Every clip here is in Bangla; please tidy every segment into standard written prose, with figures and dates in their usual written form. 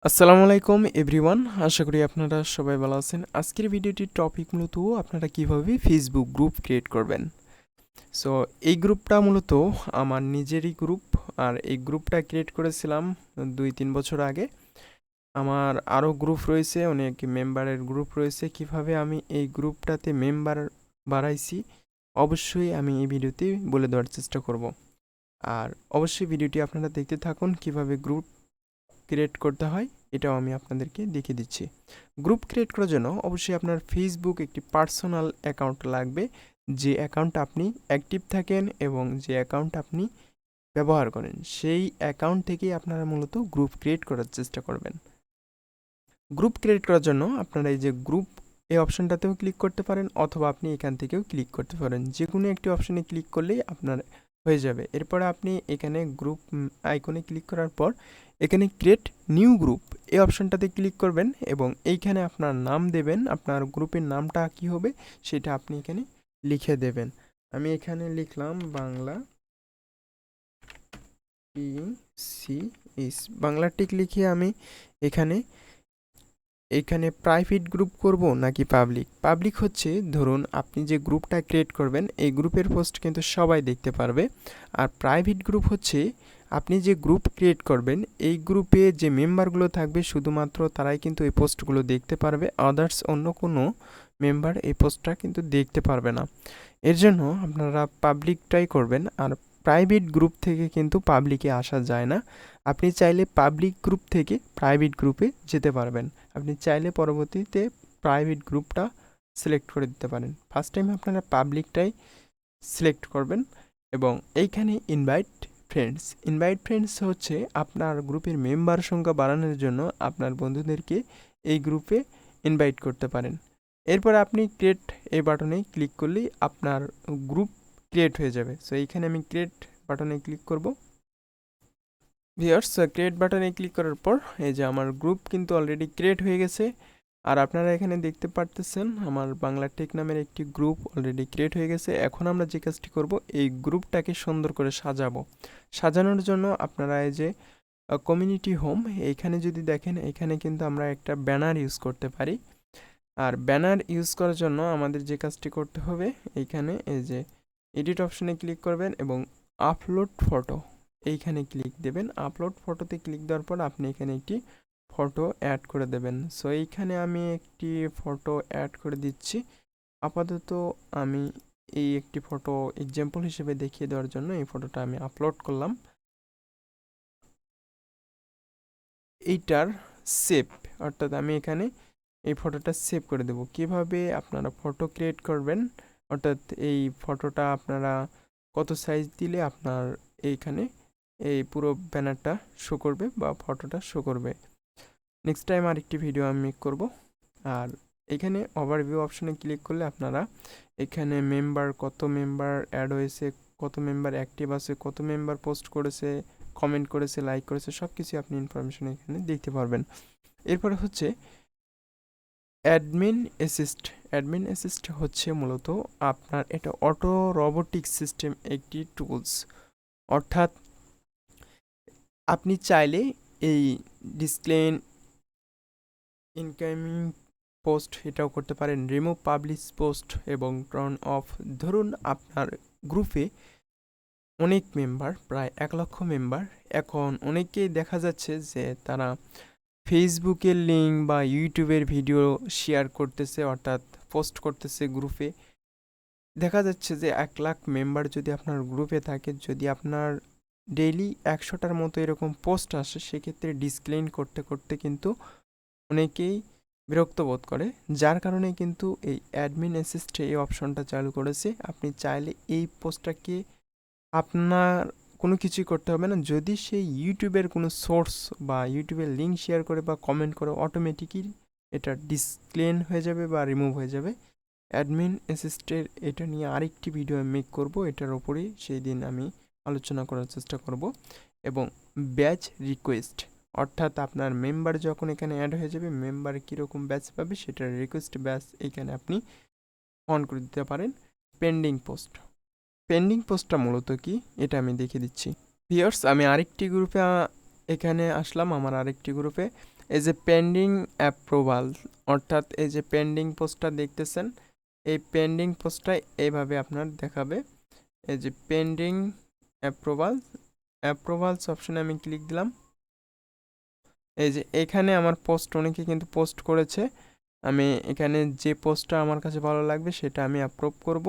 আসসালামু আলাইকুম এভরিওয়ান, আশা করি আপনারা সবাই ভালো আছেন। আজকের ভিডিওটির টপিক মূলত আপনারা কিভাবে ফেসবুক গ্রুপ ক্রিয়েট করবেন। সো এই গ্রুপটা মূলত আমার নিজেরই গ্রুপ, আর এই গ্রুপটা ক্রিয়েট করেছিলাম 2-3 বছর আগে। আমার আরও গ্রুপ রয়েছে, অনেক মেম্বারের গ্রুপ রয়েছে। কিভাবে আমি এই গ্রুপটাতে মেম্বার বাড়াইছি অবশ্যই আমি এই ভিডিওতে বলে দেওয়ার চেষ্টা করব। আর অবশ্যই ভিডিওটি আপনারা দেখতে থাকুন, কিভাবে গ্রুপ ক্রিয়েট করতে হয় এটাও আমি আপনাদেরকে দেখিয়ে দিচ্ছি। গ্রুপ ক্রিয়েট করার জন্য অবশ্যই আপনার ফেসবুক একটি পার্সোনাল অ্যাকাউন্ট লাগবে, যে অ্যাকাউন্টটা আপনি অ্যাক্টিভ থাকেন এবং যে অ্যাকাউন্ট আপনি ব্যবহার করেন সেই অ্যাকাউন্ট থেকেই আপনারা মূলত গ্রুপ ক্রিয়েট করার চেষ্টা করবেন। গ্রুপ ক্রিয়েট করার জন্য আপনারা এই যে গ্রুপ এই অপশনটাতেও ক্লিক করতে পারেন, অথবা আপনি এখান থেকেও ক্লিক করতে পারেন। যে কোনো একটি অপশনে ক্লিক করলেই আপনার হয়ে যাবে। এরপরে আপনি এখানে গ্রুপ আইকনে ক্লিক করার পর এখানে ক্রিয়েট নিউ গ্রুপ এই অপশনটাতে ক্লিক করবেন এবং এইখানে আপনার নাম দেবেন। আপনার গ্রুপের নামটা কি হবে সেটা আপনি এখানে লিখে দেবেন। আমি এখানে লিখলাম বাংলা PCS, বাংলাটিক লিখে আমি এখানে প্রাইভেট গ্রুপ করব নাকি পাবলিক। পাবলিক হচ্ছে ধরুন আপনি যে গ্রুপটা ক্রিয়েট করবেন এই গ্রুপের পোস্ট কিন্তু সবাই দেখতে পারবে। আর প্রাইভেট গ্রুপ হচ্ছে আপনি যে গ্রুপ ক্রিয়েট করবেন এই গ্রুপে যে মেম্বারগুলো থাকবে শুধুমাত্র তারাই কিন্তু এই পোস্টগুলো দেখতে পারবে, আদার্স অন্য কোনো মেম্বার এই পোস্টটা কিন্তু দেখতে পারবে না। এর জন্য আপনারা পাবলিকটাই করবেন। আর প্রাইভেট গ্রুপ থেকে কিন্তু পাবলিকে আসা যায় না। আপনি চাইলে পাবলিক গ্রুপ থেকে প্রাইভেট গ্রুপে যেতে পারবেন। আপনি চাইলে পরবর্তীতে প্রাইভেট গ্রুপটা সিলেক্ট করে দিতে পারেন। ফার্স্ট টাইম আপনারা পাবলিকটাই সিলেক্ট করবেন এবং এইখানে ইনভাইট ফ্রেন্ডস হচ্ছে আপনার গ্রুপের মেম্বার সংখ্যা বাড়ানোর জন্য আপনার বন্ধুদেরকে এই গ্রুপে ইনভাইট করতে পারেন। এরপর আপনি ক্রিয়েট এই বাটনে ক্লিক করলেই আপনার গ্রুপ ক্রিয়েট হয়ে যাবে। সো এইখানে আমি ক্রিয়েট বাটনে ক্লিক করব। ভিউয়ার্স, ক্রিয়েট বাটনে ক্লিক করার পর এই যে আমার গ্রুপ কিন্তু অলরেডি ক্রিয়েট হয়ে গেছে। আর আপনারা এখানে দেখতে পারতেছেন আমার বাংলা টেক নামের একটি গ্রুপ অলরেডি ক্রিয়েট হয়ে গেছে। এখন আমরা যে কাজটি করব এই গ্রুপটাকে সুন্দর করে সাজাবো। সাজানোর জন্য আপনারা এই যে কমিউনিটি হোম এইখানে যদি দেখেন, এখানে কিন্তু আমরা একটা ব্যানার ইউজ করতে পারি। আর ব্যানার ইউজ করার জন্য আমাদের যে কাজটি করতে হবে, এইখানে এই যে এডিট অপশনে ক্লিক করবেন এবং আপলোড ফটো এইখানে ক্লিক দেবেন। আপলোড ফটোতে ক্লিক দেওয়ার পর আপনি এখানে একটি ফটো অ্যাড করে দেবেন। সো এইখানে আমি একটি ফটো অ্যাড করে দিচ্ছি। আপাতত আমি এই একটি ফটো এক্সাম্পল হিসেবে দেখিয়ে দেওয়ার জন্য এই ফটোটা আমি আপলোড করলাম। এইটার সেভ, অর্থাৎ আমি এখানে এই ফটোটা সেভ করে দেব। কিভাবে আপনারা ফটো ক্রিয়েট করবেন, অর্থাৎ এই ফটোটা আপনারা কত সাইজ দিলে আপনার এইখানে এই পুরো ব্যানারটা শো করবে বা ফটোটা শো করবে। নেক্সট টাইম আরেকটি ভিডিও আমি মেক করব। আর এখানে ওভারভিউ অপশনে ক্লিক করলে আপনারা এখানে মেম্বার, কত মেম্বার অ্যাড হয়েছে, কত মেম্বার অ্যাক্টিভ আছে, কত মেম্বার পোস্ট করেছে, কমেন্ট করেছে, লাইক করেছে, সব কিছু আপনি ইনফরমেশন এখানে দেখতে পারবেন। এরপরে হচ্ছে অ্যাডমিন অ্যাসিস্ট হচ্ছে মূলত আপনার এটা অটো রোবোটিক সিস্টেম একটি টুলস। অর্থাৎ আপনি চাইলে এই ডিসপ্লে ইনকামিং পোস্ট এটাও করতে পারেন, রিমুভ পাবলিশ পোস্ট এবং টার্ন অফ। ধরুন আপনার গ্রুপে অনেক মেম্বার, প্রায় 1 লক্ষ মেম্বার। এখন অনেকেই দেখা যাচ্ছে যে তারা ফেসবুকের লিঙ্ক বা ইউটিউবের ভিডিও শেয়ার করতেছে, অর্থাৎ পোস্ট করতেছে গ্রুপে। দেখা যাচ্ছে যে 1 লাখ মেম্বার যদি আপনার গ্রুপে থাকে, যদি আপনার ডেইলি 100টার মতো এরকম পোস্ট আসে, সেক্ষেত্রে ডিসক্লেইম করতে করতে কিন্তু অনেকেই বিরক্ত বোধ করে। যার কারণে কিন্তু এই অ্যাডমিন অ্যাসিস্ট এই অপশনটা চালু করেছে। আপনি চাইলে এই পোস্টটাকে আপনার কোনো কিছুই করতে হবে না। যদি সেই ইউটিউবের কোনো সোর্স বা ইউটিউবের লিঙ্ক শেয়ার করে বা কমেন্ট করে, অটোমেটিকই এটা ডিসক্লেম হয়ে যাবে বা রিমুভ হয়ে যাবে। অ্যাডমিন অ্যাসিস্টের এটা নিয়ে আরেকটি ভিডিও আমি মেক করব, এটার ওপরেই সেই দিন আমি আলোচনা করার চেষ্টা করব। এবং ব্যাচ রিকোয়েস্ট, অর্থাৎ আপনার মেম্বার যখন এখানে অ্যাড হয়ে যাবে, মেম্বার কীরকম ব্যাচ পাবে সেটার রিকোয়েস্ট ব্যাচ এইখানে আপনি অন করে দিতে পারেন। পেন্ডিং পোস্টটা মূলত কি এটা আমি দেখিয়ে দিচ্ছি। ভিউয়ার্স, আমি আরেকটি গ্রুপে এখানে আসলাম আমার আরেকটি গ্রুপে। এই যে পেন্ডিং অ্যাপ্রুভাল, অর্থাৎ এই যে পেন্ডিং পোস্টটা দেখতেছেন, এই পেন্ডিং পোস্টটা এইভাবে আপনার দেখাবে। এই যে পেন্ডিং অ্যাপ্রুভাল, অ্যাপ্রুভালস অপশনে আমি ক্লিক দিলাম। এই যে এখানে আমার পোস্ট অনেকে কিন্তু পোস্ট করেছে, আমি এখানে যে পোস্টটা আমার কাছে ভালো লাগবে সেটা আমি অ্যাপ্রুভ করব,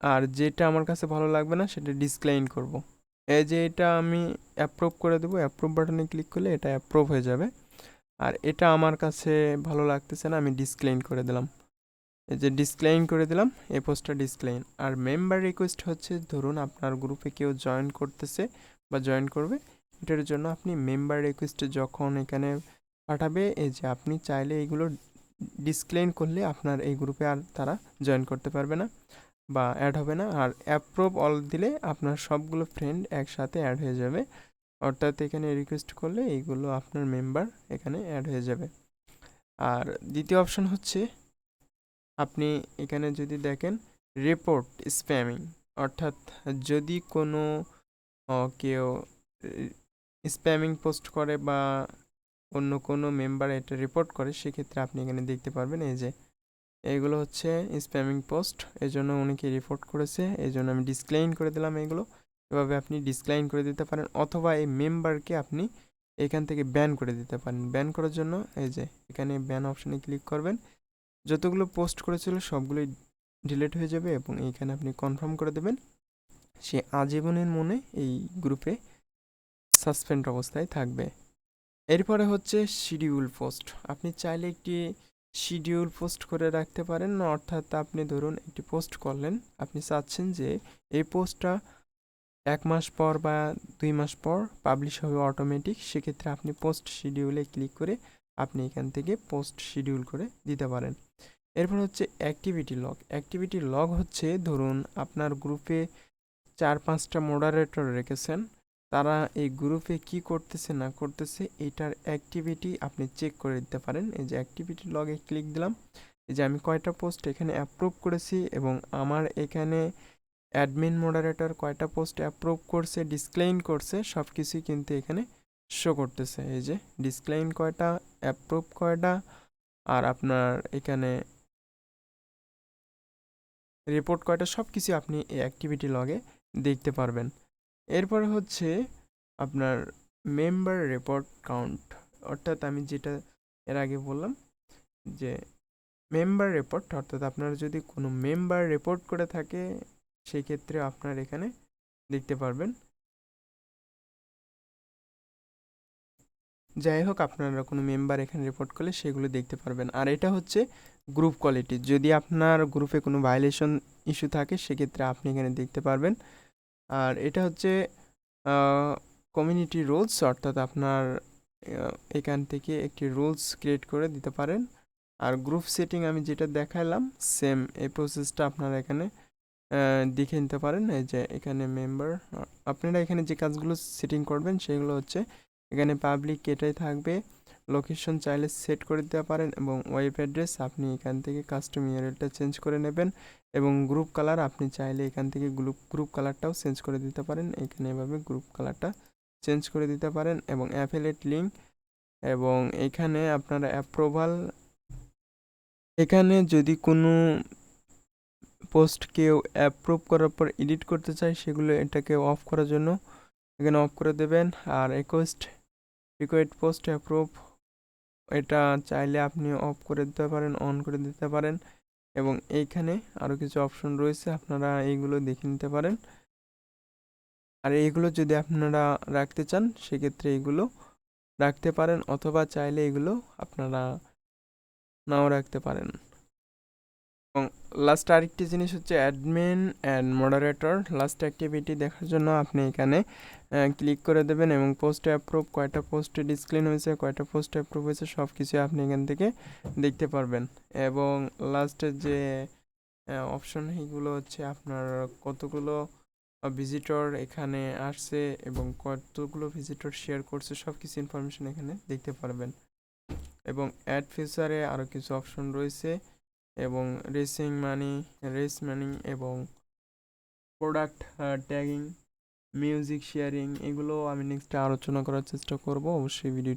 আর যেটা আমার কাছে ভালো লাগবে না সেটা ডিসক্লাইন করব। এই যে এটা আমি অ্যাপ্রুভ করে দেবো, অ্যাপ্রুভ বাটনে ক্লিক করলে এটা অ্যাপ্রুভ হয়ে যাবে। আর এটা আমার কাছে ভালো লাগতেছে না, আমি ডিসক্লাইন করে দিলাম। এই যে ডিসক্লাইন করে দিলাম, এই পোস্টটা ডিসক্লাইন। আর মেম্বার রিকোয়েস্ট হচ্ছে, ধরুন আপনার গ্রুপে কেউ জয়েন করতেছে বা জয়েন করবে, এটার জন্য আপনি মেম্বার রিকোয়েস্ট যখন এখানে পাঠাবে, এই যে আপনি চাইলে এইগুলো ডিসক্লাইন করলে আপনার এই গ্রুপে আর তারা জয়েন করতে পারবে না বা অ্যাড হবে না। আর অ্যাপ্রুভ অল দিলে আপনার সবগুলো ফ্রেন্ড একসাথে অ্যাড হয়ে যাবে, অর্থাৎ এখানে রিকোয়েস্ট করলে এইগুলো আপনার মেম্বার এখানে অ্যাড হয়ে যাবে। আর দ্বিতীয় অপশন হচ্ছে, আপনি এখানে যদি দেখেন রিপোর্ট স্প্যামিং, অর্থাৎ যদি কোনো কেউ স্প্যামিং পোস্ট করে বা অন্য কোনো মেম্বার এটা রিপোর্ট করে, সেক্ষেত্রে আপনি এখানে দেখতে পারবেন এই যে এইগুলো হচ্ছে স্প্যামিং পোস্ট, এই জন্য অনেকে রিপোর্ট করেছে, এই জন্য আমি ডিসক্লাইন করে দিলাম এইগুলো। এভাবে আপনি ডিসক্লাইন করে দিতে পারেন, অথবা এই মেম্বারকে আপনি এখান থেকে ব্যান করে দিতে পারেন। ব্যান করার জন্য এই যে এখানে ব্যান অপশানে ক্লিক করবেন, যতগুলো পোস্ট করেছিল সবগুলোই ডিলিট হয়ে যাবে এবং এইখানে আপনি কনফার্ম করে দেবেন, সে আজীবনের মনে এই গ্রুপে সাসপেন্ড অবস্থায় থাকবে। এরপরে হচ্ছে শিডিউল পোস্ট, আপনি চাইলে একটি শিডিউল পোস্ট করে রাখতে পারেন, অর্থাৎ আপনি ধরুন একটি পোস্ট করলেন, আপনি চাচ্ছেন যে এই পোস্টটা 1 মাস পর বা 2 মাস পর পাবলিশ হবে অটোমেটিক, সেক্ষেত্রে আপনি পোস্ট শিডিউলে ক্লিক করে আপনি এখান থেকে পোস্ট শিডিউল করে দিতে পারেন। এরপর হচ্ছে অ্যাক্টিভিটি লগ। অ্যাক্টিভিটি লগ হচ্ছে, ধরুন আপনার গ্রুপে 4-5টা মডারেটর রেখেছেন, তারা এই গ্রুপে কি করতেছে না করতেছে এটার অ্যাক্টিভিটি আপনি চেক করে দিতে পারেন। এই যে অ্যাক্টিভিটি লগে ক্লিক দিলাম, এই যে আমি কয়টা পোস্ট এখানে অ্যাপ্রুভ করেছি এবং আমার এখানে অ্যাডমিন মডারেটর কয়টা পোস্ট অ্যাপ্রুভ করছে, ডিসক্লাইন করছে, সব কিছুই কিন্তু এখানে শো করতেছে। এই যে ডিসক্লাইন কয়টা, অ্যাপ্রুভ কয়টা, আর আপনার এখানে রিপোর্ট কয়টা, সব কিছু আপনি এই অ্যাক্টিভিটি লগে দেখতে পারবেন। এরপরে হচ্ছে আপনার মেম্বার রিপোর্ট কাউন্ট, অর্থাৎ আমি যেটা এর আগে বললাম যে মেম্বার রিপোর্ট, অর্থাৎ আপনার যদি কোনো মেম্বার রিপোর্ট করে থাকে সেই ক্ষেত্রে আপনার এখানে দেখতে পারবেন। যাই হোক, আপনারা কোনো মেম্বার এখানে রিপোর্ট করলে সেগুলো দেখতে পারবেন। আর এটা হচ্ছে গ্রুপ কোয়ালিটি, যদি আপনার গ্রুপে কোনো ভায়োলেশন ইস্যু থাকে সেক্ষেত্রে আপনি এখানে দেখতে পারবেন। আর এটা হচ্ছে কমিউনিটি রুলস, অর্থাৎ আপনার এখান থেকে একটি রুলস ক্রিয়েট করে দিতে পারেন। আর গ্রুপ সেটিং আমি যেটা দেখালাম সেম এই প্রসেসটা আপনারা এখানে দেখে নিতে পারেন। এই যে এখানে মেম্বার, আপনারা এখানে যে কাজগুলো সেটিং করবেন সেগুলো হচ্ছে এখানে পাবলিক এটাই থাকবে, লোকেশন চাইলে সেট করে দিতে পারেন এবং ওয়েব অ্যাড্রেস আপনি এখান থেকে কাস্টম ইউআরএলটা চেঞ্জ করে নেবেন এবং গ্রুপ কালার আপনি চাইলে এখান থেকে গ্রুপ কালারটাও চেঞ্জ করে দিতে পারেন, এখানে এভাবে গ্রুপ কালারটা চেঞ্জ করে দিতে পারেন এবং অ্যাফিলিয়েট লিঙ্ক এবং এখানে আপনারা অ্যাপ্রুভাল, এখানে যদি কোনো পোস্ট কেউ অ্যাপ্রুভ করার পর এডিট করতে চায় সেগুলো এটাকে অফ করার জন্য এখানে অফ করে দেবেন। আর রিকোয়েস্ট পোস্ট অ্যাপ্রুভ, এটা চাইলে আপনি অফ করে দিতে পারেন, অন করে দিতে পারেন এবং এইখানে আরও কিছু অপশন রয়েছে, আপনারা এইগুলো দেখে নিতে পারেন। আর এইগুলো যদি আপনারা রাখতে চান সেক্ষেত্রে এইগুলো রাখতে পারেন, অথবা চাইলে এগুলো আপনারা নাও রাখতে পারেন। এবং লাস্ট আরেকটি জিনিস হচ্ছে admin and moderator, last activity দেখার জন্য আপনি এখানে ক্লিক করে দেবেন এবং পোস্ট অ্যাপ্রুভ, কয়টা পোস্টে ডিসক্লাইন হয়েছে, কয়টা পোস্ট অ্যাপ্রুভ হয়েছে, সব কিছু আপনি এখান থেকে দেখতে পারবেন। এবং লাস্টের যে অপশন এইগুলো হচ্ছে আপনার কতগুলো ভিজিটর এখানে আসছে এবং কতগুলো ভিজিটর শেয়ার করছে, সব কিছু ইনফরমেশন এখানে দেখতে পারবেন। এবং অ্যাড ফিচারে আরও কিছু অপশন রয়েছে এবং রেস মানি এবং প্রোডাক্ট ট্যাগিং মিউজিক শেয়ারিং, এগুলো আমি নেক্সটে আলোচনা করার চেষ্টা করব। অবশ্যই ভিডিও